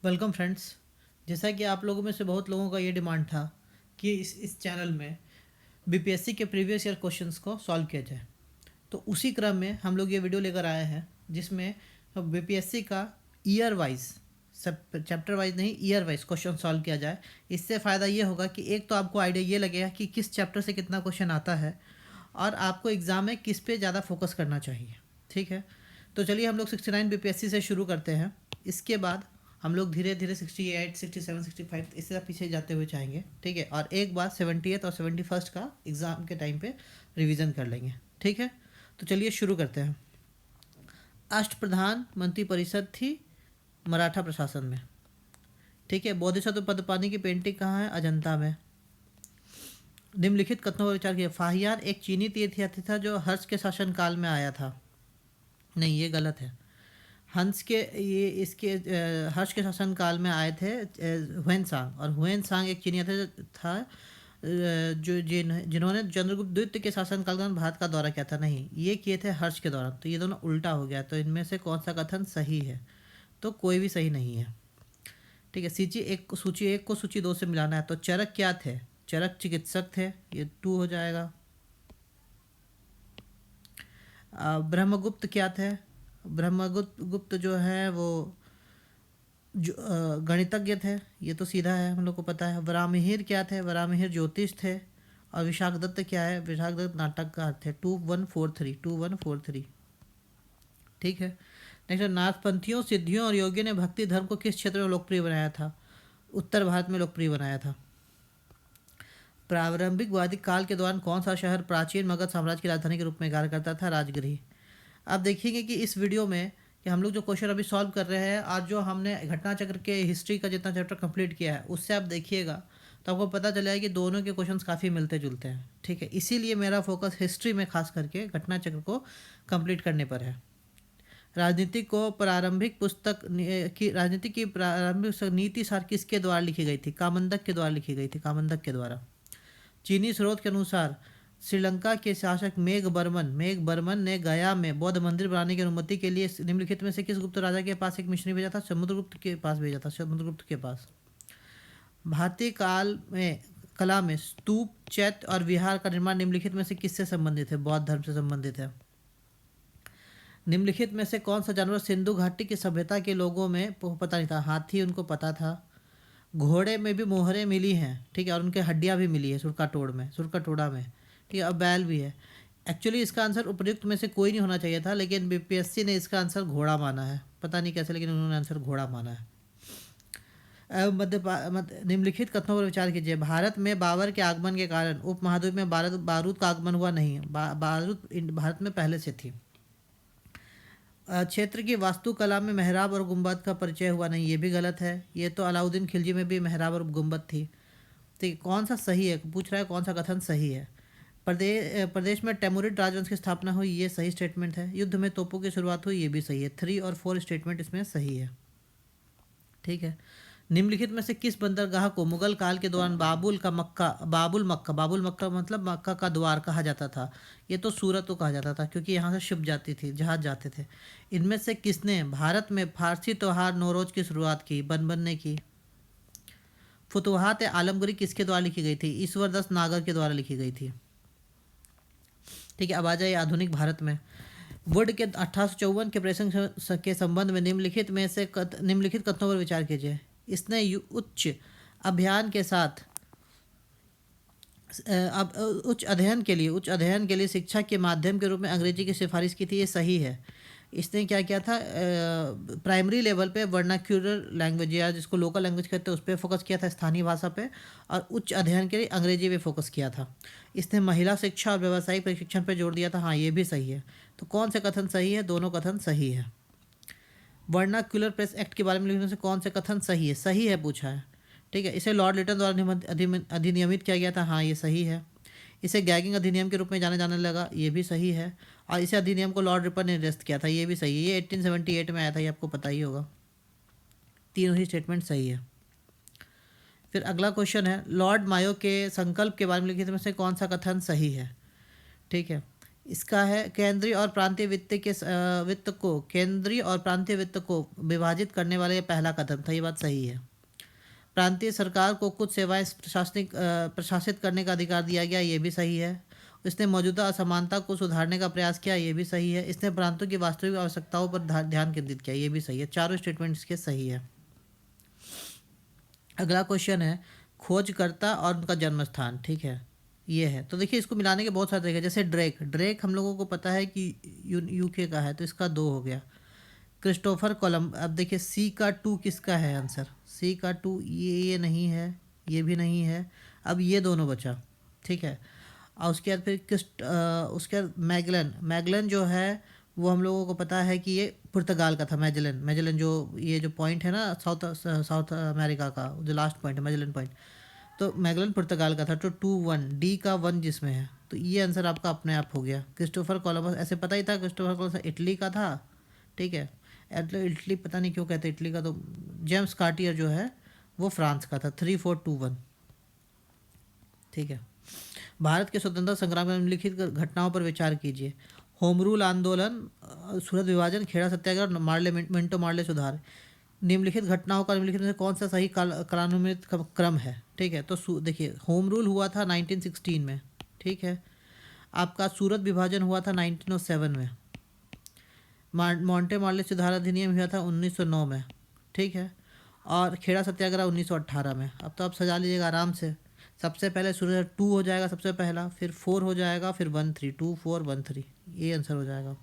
Welcome friends. जैसा कि आप लोगों में से बहुत लोगों का ये डिमांड था कि इस चैनल में बीपीएससी के प्रीवियस ईयर क्वेश्चंस को सॉल्व किया जाए, तो उसी क्रम में हम लोग ये वीडियो लेकर आए हैं जिसमें बीपीएससी का ईयर वाइज, सब चैप्टर वाइज नहीं, ईयर वाइज क्वेश्चन सॉल्व किया जाए। इससे फ़ायदा ये होगा कि एक तो आपको आइडिया ये लगेगा कि किस चैप्टर से कितना क्वेश्चन आता है और आपको एग्ज़ाम में किस पे ज़्यादा फोकस करना चाहिए। ठीक है, तो चलिए हम लोग 69 बीपीएससी से शुरू करते हैं। इसके बाद हम लोग धीरे धीरे 68, 67, 65 इस तरह पीछे जाते हुए जाएंगे। ठीक है, और एक बार 70th और 71st का एग्ज़ाम के टाइम पे रिवीजन कर लेंगे। ठीक है, तो चलिए शुरू करते हैं। अष्टप्रधान मंत्री परिषद थी मराठा प्रशासन में। ठीक है, बोधिसत्व पद्मपाणि की पेंटिंग कहाँ है? अजंता में। निम्नलिखित कथनों पर विचार किया। फाहियान एक चीनी तीर्थयात्री था जो हर्ष के शासनकाल में आया था। नहीं, ये गलत है। हंस के ये इसके हर्ष के शासनकाल में आए थे हुएनसांग, और हुएनसांग एक चीनी था जो जिन्होंने चंद्रगुप्त द्वितीय के शासनकाल के दौरान भारत का दौरा किया था। नहीं, ये किए थे हर्ष के दौरान, तो ये दोनों उल्टा हो गया। तो इनमें से कौन सा कथन सही है? तो कोई भी सही नहीं है। ठीक है, सूची एक को सूची 2 से मिलाना है। तो चरक क्या थे? चरक चिकित्सक थे, ये 2 हो जाएगा। ब्रह्मगुप्त क्या थे? ब्रह्मगुप्त जो है वो जो गणितज्ञ थे, ये तो सीधा है, हम लोग को पता है। वरामिहिर क्या थे? वरामिहिर ज्योतिष थे। और विशाखदत्त क्या है? विशाखदत्त नाटककार थे। 2143। ठीक है, नेक्स्ट, नाथपंथियों, सिद्धियों और योगियों ने भक्ति धर्म को किस क्षेत्र में लोकप्रिय बनाया था? उत्तर भारत में लोकप्रिय बनाया था। प्रारंभिक वैदिक काल के दौरान कौन सा शहर प्राचीन मगध साम्राज्य की राजधानी के रूप में कार्य करता था? राजगृह। आप देखिएगा कि इस वीडियो में कि हम लोग जो क्वेश्चन अभी सॉल्व कर रहे हैं और जो हमने घटना चक्र के हिस्ट्री का जितना चैप्टर कंप्लीट किया है उससे आप देखिएगा तो आपको पता चलेगा कि दोनों के क्वेश्चंस काफ़ी मिलते जुलते हैं। ठीक है, इसीलिए मेरा फोकस हिस्ट्री में खास करके घटना चक्र को कंप्लीट करने पर है। राजनीति की प्रारंभिक नीति सार किसके द्वारा लिखी गई थी? कामंदक के द्वारा लिखी गई थी। कामंदक के द्वारा। चीनी स्रोत के अनुसार श्रीलंका के शासक मेघ बर्मन ने गया में बौद्ध मंदिर बनाने की अनुमति के लिए निम्नलिखित में से किस गुप्त राजा के पास एक मिशनरी भेजा था? समुद्रगुप्त के पास भेजा था। समुद्रगुप्त के पास। भारतीय काल में कला में स्तूप, चैत्य और विहार का निर्माण निम्नलिखित में से किससे संबंधित है? बौद्ध धर्म से संबंधित है। निम्नलिखित में से कौन सा जानवर सिंधु घाटी की सभ्यता के लोगों में पता नहीं था? हाथी उनको पता था। घोड़े में भी मोहरें मिली हैं, ठीक है, और उनके हड्डियां भी मिली है सुरकाटोड़ा में। ठीक है, अब बैल भी है। एक्चुअली इसका आंसर उपर्युक्त में से कोई नहीं होना चाहिए था, लेकिन बीपीएससी ने इसका आंसर घोड़ा माना है। पता नहीं कैसे, लेकिन उन्होंने आंसर घोड़ा माना है। निम्नलिखित कथनों पर विचार कीजिए। भारत में बाबर के आगमन के कारण उपमहाद्वीप में बारूद का आगमन हुआ। नहीं, बारूद भारत में पहले से थी। क्षेत्र की वास्तुकला में मेहराब और गुंबद का परिचय हुआ। नहीं, ये भी गलत है। ये तो अलाउद्दीन खिलजी में भी मेहराब और गुंबद थी। ठीक, कौन सा सही है पूछ रहा है, कौन सा कथन सही है? प्रदेश में टेमुरिड राजवंश की स्थापना हुई, ये सही स्टेटमेंट है। युद्ध में तोपों की शुरुआत हुई, ये भी सही है। 3 और 4 स्टेटमेंट इसमें सही है। ठीक है, निम्नलिखित में से किस बंदरगाह को मुगल काल के दौरान बाबुल मक्का मतलब मक्का का द्वार कहा जाता था? ये तो सूरत को कहा जाता था, क्योंकि यहाँ से शिप जाती थी, जहाज जाते थे। इनमें से किसने भारत में फारसी त्योहार नौरोज की शुरुआत की? बनबन ने की। फुतुहात आलमगीरी किसके द्वारा लिखी गई थी? ईश्वर दत्त नागर के द्वारा लिखी गई थी। ठीक है, अब आ जाइए आधुनिक भारत में। वुड के 1854 के प्रश्न के संबंध में निम्नलिखित कथनों पर विचार कीजिए। इसने उच्च अध्ययन के लिए शिक्षा के माध्यम के रूप में अंग्रेजी की सिफारिश की थी, ये सही है। इसने क्या किया था? प्राइमरी लेवल पे वर्नाक्यूलर लैंग्वेज या जिसको लोकल लैंग्वेज कहते हैं उस पर फोकस किया था, स्थानीय भाषा पे, और उच्च अध्ययन के लिए अंग्रेजी पे फोकस किया था। इसने महिला शिक्षा और व्यावसायिक प्रशिक्षण पर जोर दिया था। हाँ, ये भी सही है। तो कौन से कथन सही है? दोनों कथन सही है। वर्नाक्यूलर प्रेस एक्ट के बारे में लिखने से कौन से कथन सही है? सही है पूछा है। ठीक है, इसे लॉर्ड लिटन द्वारा अधिनियमित किया गया था। हाँ, ये सही है। इसे गैगिंग अधिनियम के रूप में जाने लगा, ये भी सही है। और इसे अधिनियम को लॉर्ड रिपन ने निरस्त किया था, ये भी सही है। ये 1878 में आया था, ये आपको पता ही होगा। तीनों ही स्टेटमेंट सही है। फिर अगला क्वेश्चन है, लॉर्ड मायो के संकल्प के बारे में लिखित में से कौन सा कथन सही है? ठीक है, इसका है केंद्रीय और प्रांतीय वित्त को केंद्रीय और प्रांतीय वित्त को विभाजित करने वाला ये पहला कदम था। ये बात सही है। प्रांतीय सरकार को कुछ सेवाएं प्रशासित करने का अधिकार दिया गया। ये भी सही है। इसने मौजूदा असमानता को सुधारने का प्रयास किया। ये भी सही है। इसने प्रांतों की वास्तविक आवश्यकताओं पर ध्यान केंद्रित किया। ये भी सही है। चारों स्टेटमेंट इसके सही है। अगला क्वेश्चन है खोजकर्ता और उनका जन्म स्थान। ठीक है, ये है। तो देखिए इसको मिलाने के बहुत सारे तरीके, जैसे ड्रेक हम लोगों को पता है कि यूके का है, तो इसका 2 हो गया। क्रिस्टोफर कोलंबस, अब देखिए सी का 2 किसका है आंसर? सी का 2 ये नहीं है, ये भी नहीं है। अब ये दोनों बचा। ठीक है, और उसके बाद फिर उसके बाद मैगलन जो है वो हम लोगों को पता है कि ये पुर्तगाल का था। मैजेलन जो ये जो पॉइंट है ना साउथ अमेरिका का जो लास्ट पॉइंट है मैजेलन पॉइंट, तो मैगलन पुर्तगाल का था। तो 2-1 डी का 1 जिसमें है, तो ये आंसर आपका अपने आप हो गया। क्रिस्टोफर कोलंबस ऐसे पता ही था, क्रिस्टोफर कोलंबस इटली का था। ठीक है, इटली पता नहीं क्यों कहते इटली का। तो जेम्स कार्टियर जो है वो फ्रांस का था। 3-4-2-1। ठीक है, भारत के स्वतंत्रता संग्राम में निम्नलिखित घटनाओं पर विचार कीजिए। होम रूल आंदोलन, सूरत विभाजन, खेड़ा सत्याग्रह, मिंटो मार्ले सुधार। निम्नलिखित घटनाओं का निम्नलिखित में से कौन सा सही कालानुक्रमित क्रम है? ठीक है, तो देखिए होम रूल हुआ था 1916 में। ठीक है, आपका सूरत विभाजन हुआ था 1907 में। मॉन्टे मार्ले सुधार अधिनियम हुआ था 1909 में। ठीक है, और खेड़ा सत्याग्रह 1918 में। अब तो आप सजा लीजिएगा आराम से। सबसे पहले सूरत 2 हो जाएगा सबसे पहला, फिर 4 हो जाएगा, फिर 1-3, 2-4-1-3, ये आंसर हो जाएगा।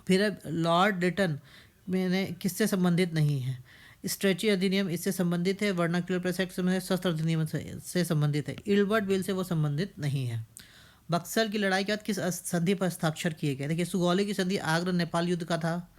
फिर अब लॉर्ड रिटन मैंने किससे संबंधित नहीं है? स्ट्रेची अधिनियम इससे संबंधित है। वर्नाक्युलर प्रेस एक्ट से शस्त्र अधिनियम से संबंधित है। इल्बर्ट बिल से वो संबंधित नहीं है। बक्सर की लड़ाई के बाद किस संधि पर हस्ताक्षर किए गए? देखिए सुगौली की संधि आगरा नेपाल युद्ध का था।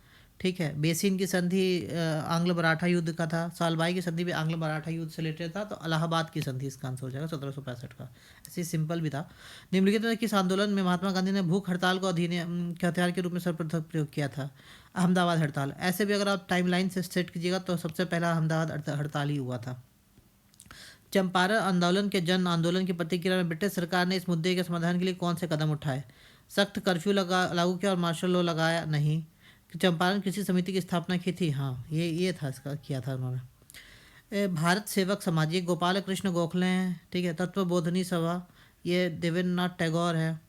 ठीक है, बेसिन की संधि आंग्ल मराठा युद्ध का था। सालबाई की संधि भी आंग्ल मराठा युद्ध से रिलेटेड था। तो इलाहाबाद की संधि इसका आंसर हो जाएगा 1765 का। ऐसे सिंपल भी था। निम्नलिखित में किस आंदोलन में महात्मा गांधी ने भूख हड़ताल को अधिनियम के हथियार के रूप में सर्वप्रथम प्रयोग किया था? अहमदाबाद हड़ताल। ऐसे भी अगर आप टाइमलाइन से सेट कीजिएगा तो सबसे पहला अहमदाबाद हड़ताल ही हुआ था। चंपारण आंदोलन के जन आंदोलन की प्रतिक्रिया में ब्रिटिश सरकार ने इस मुद्दे के समाधान के लिए कौन से कदम उठाए? सख्त कर्फ्यू लागू किया और मार्शल लॉ लगाया? नहीं। चंपारण कृषि समिति की स्थापना की थी? हाँ, ये था, इसका किया था उन्होंने। भारत सेवक समाज ये गोपाल कृष्ण गोखले हैं। ठीक है, तत्वबोधनी सभा ये देवेंद्रनाथ टैगोर है।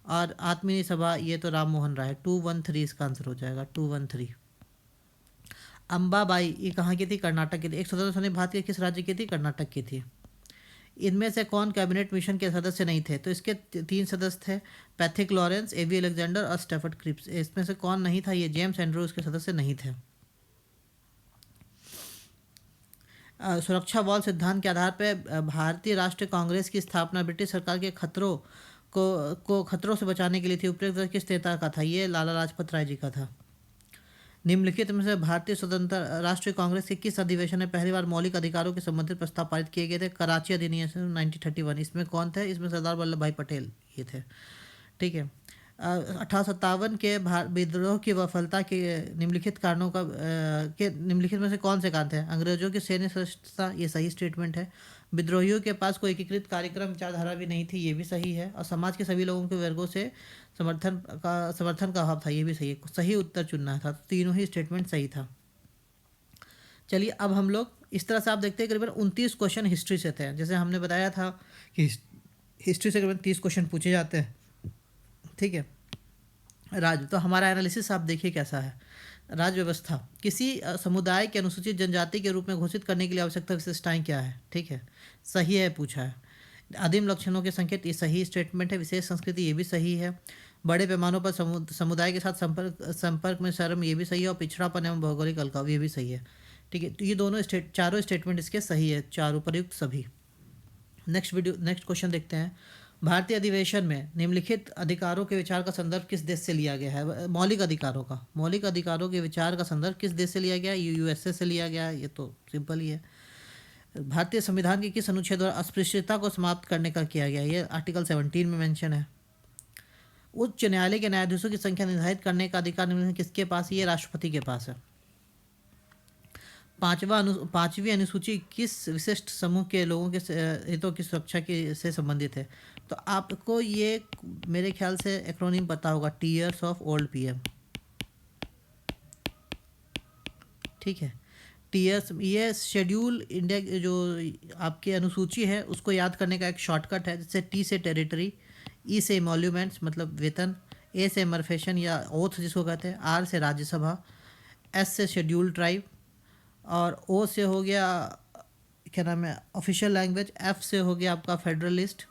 और आत्मीय सभा ये तो राम मोहन राय। 2-1-3 इसका आंसर हो जाएगा। 2-1-3। अम्बाबाई ये कहाँ की थी? कर्नाटक की थी। एक स्वतंत्र सेनानी भारत के किस राज्य की थी? कर्नाटक की थी। इनमें से कौन कैबिनेट मिशन के सदस्य नहीं थे? तो इसके 3 सदस्य थे, पैथिक लॉरेंस, एवी अलेक्जेंडर और स्टेफर्ड क्रिप्स। इसमें से कौन नहीं था? ये जेम्स एंड्रूज के सदस्य नहीं थे। सुरक्षा वॉल सिद्धांत के आधार पर भारतीय राष्ट्रीय कांग्रेस की स्थापना ब्रिटिश सरकार के खतरों से बचाने के लिए थी। उपयुक्त किस नेता का था? ये लाला लाजपत राय जी का था। निम्नलिखित में से भारतीय स्वतंत्र राष्ट्रीय कांग्रेस के किस अधिवेशन में पहली बार मौलिक अधिकारों के संबंधित प्रस्ताव पारित किए गए थे? कराची अधिनियम 1931। इसमें कौन थे? इसमें सरदार वल्लभ भाई पटेल ये थे। ठीक है, 1857 के विद्रोह की विफलता के निम्नलिखित कारणों का के निम्नलिखित में से कौन से कारण थे? अंग्रेजों की सैन्य सहिष्णुता, ये सही स्टेटमेंट है। विद्रोहियों के पास कोई एकीकृत कार्यक्रम विचारधारा भी नहीं थी, ये भी सही है। और समाज के सभी लोगों के वर्गों से समर्थन का अभाव था, ये भी सही है। सही उत्तर चुनना था। तीनों ही स्टेटमेंट सही था। चलिए अब हम लोग इस तरह से आप देखते हैं करीबन 29 क्वेश्चन हिस्ट्री से थे। जैसे हमने बताया था कि हिस्ट्री से करीबन 30 क्वेश्चन पूछे जाते हैं। ठीक है, तो हमारा एनालिसिस आप देखिए कैसा है। राज्य व्यवस्था किसी समुदाय के अनुसूचित जनजाति के रूप में घोषित करने के लिए आवश्यक विशेषताएं क्या है? ठीक है, सही है, पूछा है। आदिम लक्षणों के संकेत, ये सही स्टेटमेंट है। विशेष संस्कृति, ये भी सही है। बड़े पैमानों पर समुदाय के साथ संपर्क में शर्म, ये भी सही है। और पिछड़ापन एवं भौगोलिक अलगाव, ये भी सही है। ठीक है, तो ये दोनों चारों स्टेटमेंट इसके सही है, चारों प्रयुक्त सभी। नेक्स्ट क्वेश्चन देखते हैं। भारतीय अधिवेशन में निम्नलिखित अधिकारों के विचार का संदर्भ किस देश से लिया गया है? मौलिक अधिकारों के विचार का संदर्भ किस देश से लिया गया? यूएसए से लिया गया। ये तो सिंपल ही है। भारतीय संविधान के किस अनुच्छेद द्वारा अस्पृश्यता को समाप्त करने का किया गया? ये आर्टिकल 17 में मेंशन है। उच्च न्यायालय के न्यायाधीशों की संख्या निर्धारित करने का अधिकार किसके पास? ये राष्ट्रपति के पास है। पांचवी अनुसूची किस विशिष्ट समूह के लोगों के हितों की सुरक्षा से संबंधित है? तो आपको ये मेरे ख्याल से एक्रोनिम पता होगा, टीयर्स ऑफ ओल्ड पीएम। ठीक है, टीएस ये शेड्यूल इंडिया जो आपकी अनुसूची है उसको याद करने का एक शॉर्टकट है। जैसे टी से टेरिटरी, ई से इमोल्यूमेंट्स मतलब वेतन, ए से मरफेशन या ओथ जिसको कहते हैं, आर से राज्यसभा, एस से शेड्यूल ट्राइब, और ओ से हो गया क्या नाम है ऑफिशियल लैंग्वेज, एफ से हो गया आपका फेडरलिस्ट।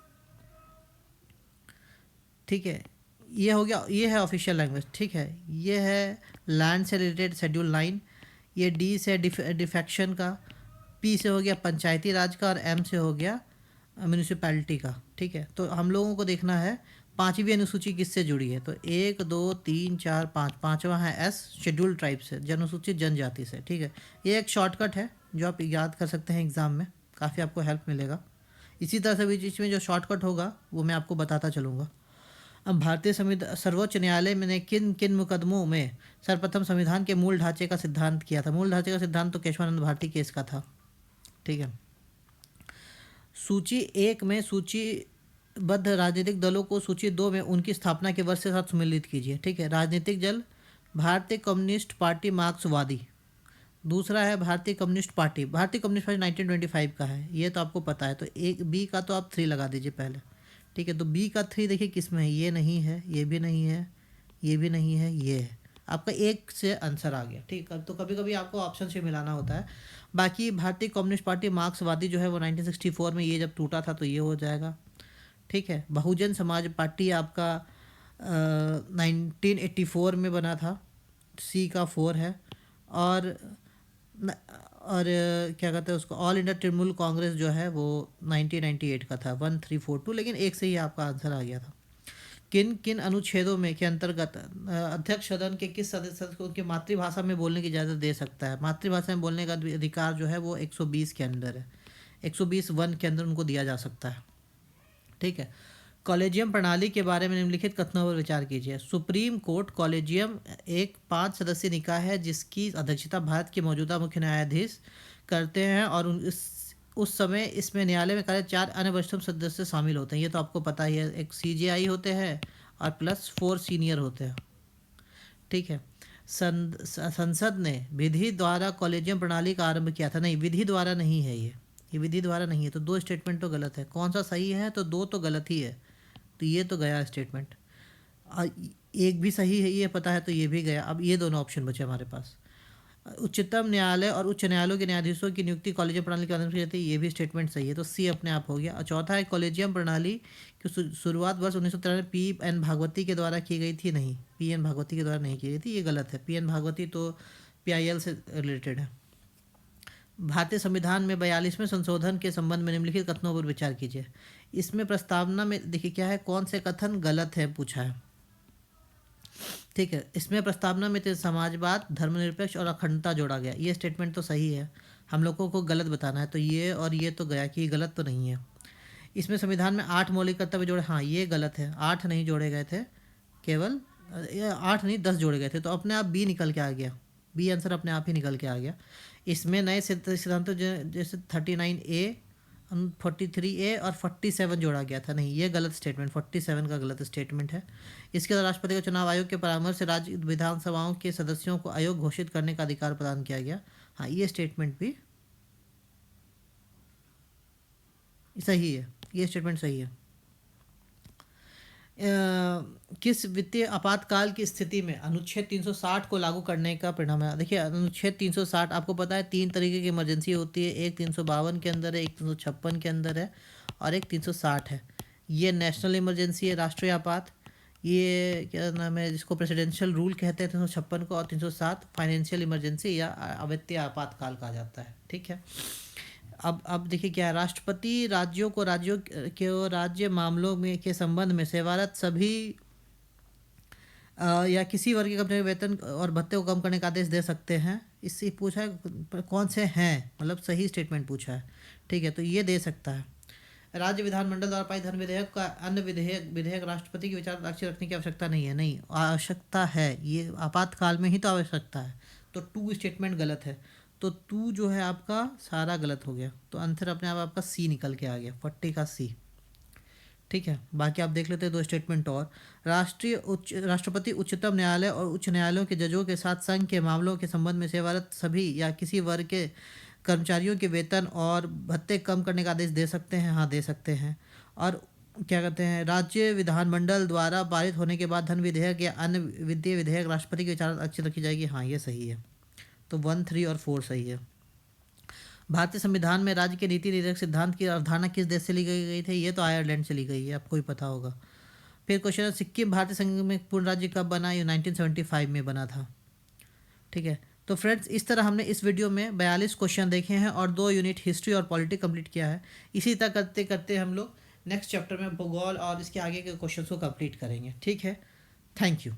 ठीक है, ये हो गया, ये है ऑफिशियल लैंग्वेज। ठीक है, ये है लैंड से रिलेटेड शेड्यूल 9। ये डी से डिफेक्शन का, पी से हो गया पंचायती राज का, और एम से हो गया म्यूनिसिपैलिटी का। ठीक है, तो हम लोगों को देखना है पांचवी अनुसूची किससे जुड़ी है। तो 1 2 3 4 5, पांचवा है एस, शेड्यूल ट्राइब से, अनुसूचित जनजाति से। ठीक है, ये एक शॉर्टकट है जो आप याद कर सकते हैं एग्ज़ाम में, काफ़ी आपको हेल्प मिलेगा। इसी तरह से बीच में जो शॉर्टकट होगा वो मैं आपको बताता चलूँगा। अब भारतीय संविधान सर्वोच्च न्यायालय ने किन किन मुकदमों में सर्वप्रथम संविधान के मूल ढांचे का सिद्धांत किया था। मूल ढांचे का सिद्धांत तो केशवानंद भारती केस का था। ठीक है, सूची 1 में सूचीबद्ध राजनीतिक दलों को सूची 2 में उनकी स्थापना के वर्ष के साथ सम्मिलित कीजिए। ठीक है, राजनीतिक दल भारतीय कम्युनिस्ट पार्टी मार्क्सवादी। दूसरा है भारतीय कम्युनिस्ट पार्टी। भारतीय कम्युनिस्ट पार्टी 1925 का है, ये तो आपको पता है। तो एक बी का तो आप 3 लगा दीजिए पहले। ठीक है, तो बी का 3 देखिए किस में है, ये नहीं है, ये भी नहीं है, ये भी नहीं है, ये है। आपका एक से आंसर आ गया। ठीक है, तो कभी कभी आपको ऑप्शन से मिलाना होता है। बाकी भारतीय कम्युनिस्ट पार्टी मार्क्सवादी जो है वो 1964 में ये जब टूटा था तो ये हो जाएगा। ठीक है, बहुजन समाज पार्टी आपका 1984 में बना था, सी का 4 है। और क्या कहते हैं उसको, ऑल इंडिया तृणमूल कांग्रेस जो है वो 1998 का था, 1342, लेकिन एक से ही आपका आंसर आ गया था। किन किन अनुच्छेदों में के अंतर्गत अध्यक्ष सदन के किस सदस्य को उनकी मातृभाषा में बोलने की इजाज़त दे सकता है। मातृभाषा में बोलने का अधिकार जो है वो 120 के अंदर है, 120(1) के अंदर उनको दिया जा सकता है। ठीक है, कॉलेजियम प्रणाली के बारे में निम्नलिखित कथनों पर विचार कीजिए। सुप्रीम कोर्ट कॉलेजियम एक 5 सदस्यीय निकाय है जिसकी अध्यक्षता भारत के मौजूदा मुख्य न्यायाधीश करते हैं, और उस समय इसमें न्यायालय में कार्य 4 अन्य वरिष्ठ सदस्य शामिल होते हैं। ये तो आपको पता ही है, एक CJI होते हैं और +4 सीनियर होते हैं। ठीक है, संसद ने विधि द्वारा कॉलेजियम प्रणाली का आरंभ किया था। नहीं, विधि द्वारा नहीं है, ये विधि द्वारा नहीं है। तो 2 स्टेटमेंट तो गलत है। कौन सा सही है, तो 2 तो गलत ही है, तो ये तो गया स्टेटमेंट। एक भी सही है ये पता है, तो ये भी गया। अब ये दोनों ऑप्शन बचे हमारे पास। उच्चतम न्यायालय और उच्च न्यायालयों के न्यायाधीशों की नियुक्ति कॉलेजियम प्रणाली के माध्यम से की जाती है, ये भी स्टेटमेंट सही है, तो सी अपने आप हो गया। और चौथा है कॉलेजियम प्रणाली की शुरुआत वर्ष 1993 PN भागवती के द्वारा की गई थी। नहीं, PN भागवती के द्वारा नहीं की गई थी, ये गलत है। PN भागवती तो PIL से रिलेटेड है। भारतीय संविधान में 42वें संशोधन के संबंध में निम्नलिखित कथनों पर विचार कीजिए। इसमें प्रस्तावना में देखिए क्या है, कौन से कथन गलत है पूछा है। ठीक है, इसमें प्रस्तावना में समाजवाद, धर्मनिरपेक्ष और अखंडता जोड़ा गया, ये स्टेटमेंट तो सही है। हम लोगों को गलत बताना है, तो ये और ये तो गया कि ये गलत तो नहीं है। इसमें संविधान में 8 मौलिक कर्तव्य जोड़े, हाँ ये गलत है, 8 नहीं जोड़े गए थे, केवल 8 नहीं 10 जोड़े गए थे, तो अपने आप बी निकल के आ गया। बी आंसर अपने आप ही निकल के आ गया। इसमें नए सिद्धांतों जैसे 39A, 43A और 47 जोड़ा गया था। नहीं, ये गलत स्टेटमेंट, 47 का गलत स्टेटमेंट है। इसके द्वारा राष्ट्रपति को चुनाव आयोग के परामर्श से राज्य विधानसभाओं के सदस्यों को आयोग घोषित करने का अधिकार प्रदान किया गया। हाँ, ये स्टेटमेंट भी सही है, ये स्टेटमेंट सही है। किस वित्तीय आपातकाल की स्थिति में अनुच्छेद 360 को लागू करने का परिणाम है। देखिए, अनुच्छेद 360 आपको पता है 3 तरीके की इमरजेंसी होती है, एक 352 के अंदर है, एक 356 के अंदर है, और एक 360 है। ये नेशनल इमरजेंसी है, राष्ट्रीय आपात। ये क्या नाम है, जिसको प्रेसिडेंशियल रूल कहते हैं 356 को, और 307 फाइनेंशियल इमरजेंसी या अवित्तीय आपातकाल कहा जाता है। ठीक है, अब देखिए क्या है, राष्ट्रपति राज्यों के राज्य मामलों में के संबंध में सेवारत सभी या किसी वर्ग के कर्मचारी वेतन और भत्ते को कम करने का आदेश दे सकते हैं। इससे पूछा है कौन से हैं, मतलब सही स्टेटमेंट पूछा है। ठीक है, तो ये दे सकता है। राज्य विधानमंडल द्वारा पारित धन विधेयक का अन्य विधेयक राष्ट्रपति के विचार साक्षी रखने की आवश्यकता नहीं है। नहीं, आवश्यकता है, ये आपातकाल में ही तो आवश्यकता है। तो 2 स्टेटमेंट गलत है, तो 2 जो है आपका सारा गलत हो गया, तो आंसर अपने आप आपका सी निकल के आ गया, 40 का सी। ठीक है, बाकी आप देख लेते हैं 2 स्टेटमेंट और। राष्ट्रपति उच्चतम न्यायालय और उच्च न्यायालयों के जजों के साथ संघ के मामलों के संबंध में सेवारत सभी या किसी वर्ग के कर्मचारियों के वेतन और भत्ते कम करने का आदेश दे सकते हैं। हाँ, दे सकते हैं। और क्या कहते हैं, राज्य विधानमंडल द्वारा पारित होने के बाद धन विधेयक या अन्य वित्तीय विधेयक राष्ट्रपति के विचाराधीन अच्छी रखी जाएगी। हाँ, ये सही है। तो 1, 3 और 4 सही है। भारतीय संविधान में राज्य के नीति निर्धारक सिद्धांत की अवधारणा किस देश से ली गई थी? ये तो आयरलैंड से ली गई है, आपको ही पता होगा। फिर क्वेश्चन है, सिक्किम भारतीय संघ में पूर्ण राज्य कब बना? ये 1975 में बना था। ठीक है, तो फ्रेंड्स इस तरह हमने इस वीडियो में 42 क्वेश्चन देखे हैं और 2 यूनिट हिस्ट्री और पॉलिटी कंप्लीट किया है। इसी तरह करते करते हम लोग नेक्स्ट चैप्टर में भूगोल और इसके आगे के क्वेश्चन को कंप्लीट करेंगे। ठीक है, थैंक यू।